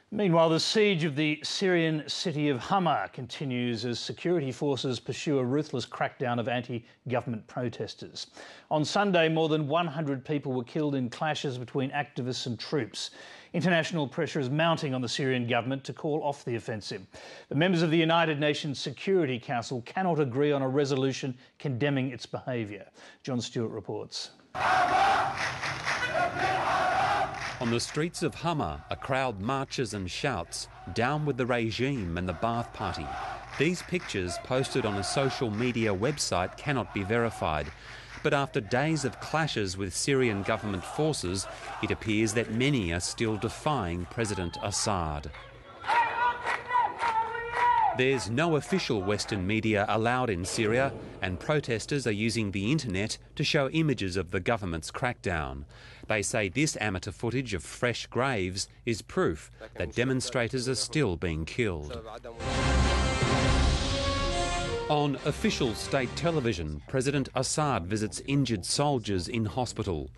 Meanwhile, the siege of the Syrian city of Hama continues as security forces pursue a ruthless crackdown of anti-government protesters. On Sunday, more than 100 people were killed in clashes between activists and troops. International pressure is mounting on the Syrian government to call off the offensive. The members of the United Nations Security Council cannot agree on a resolution condemning its behaviour. John Stewart reports. On the streets of Hama, a crowd marches and shouts, "Down with the regime and the Ba'ath Party." These pictures, posted on a social media website, cannot be verified. But after days of clashes with Syrian government forces, it appears that many are still defying President Assad. There's no official Western media allowed in Syria, and protesters are using the internet to show images of the government's crackdown. They say this amateur footage of fresh graves is proof that demonstrators are still being killed. On official state television, President Assad visits injured soldiers in hospital.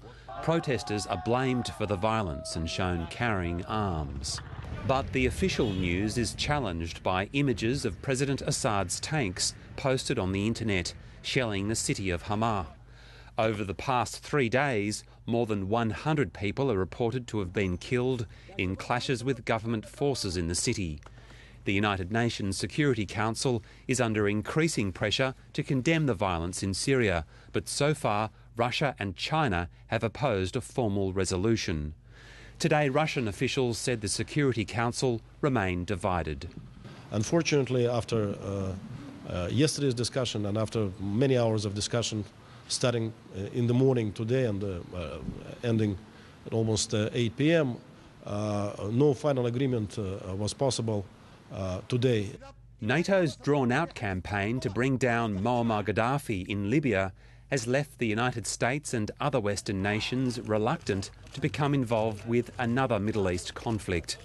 Protesters are blamed for the violence and shown carrying arms. But the official news is challenged by images of President Assad's tanks posted on the internet, shelling the city of Hama. Over the past 3 days, more than 100 people are reported to have been killed in clashes with government forces in the city. The United Nations Security Council is under increasing pressure to condemn the violence in Syria, but so far Russia and China have opposed a formal resolution. Today, Russian officials said the Security Council remained divided. Unfortunately, after yesterday's discussion and after many hours of discussion, starting in the morning today and ending at almost 8 p.m., no final agreement was possible today. NATO's drawn-out campaign to bring down Muammar Gaddafi in Libya has left the United States and other Western nations reluctant to become involved with another Middle East conflict.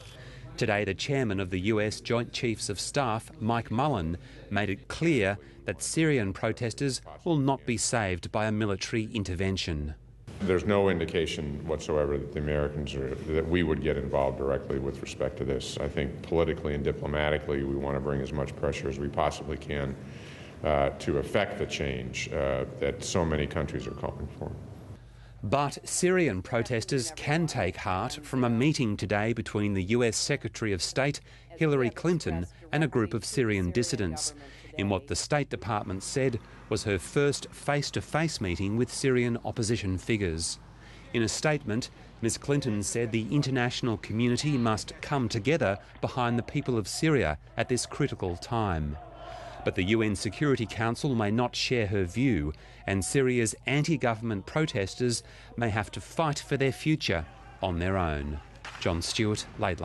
Today, the chairman of the US Joint Chiefs of Staff, Mike Mullen, made it clear that Syrian protesters will not be saved by a military intervention. There's no indication whatsoever that the Americans that we would get involved directly with respect to this. I think politically and diplomatically, we want to bring as much pressure as we possibly can to effect the change that so many countries are calling for. But Syrian protesters can take heart from a meeting today between the US Secretary of State, Hillary Clinton, and a group of Syrian dissidents, in what the State Department said was her first face-to-face meeting with Syrian opposition figures. In a statement, Ms. Clinton said the international community must come together behind the people of Syria at this critical time. But the UN Security Council may not share her view, and Syria's anti-government protesters may have to fight for their future on their own. John Stewart, Late Line.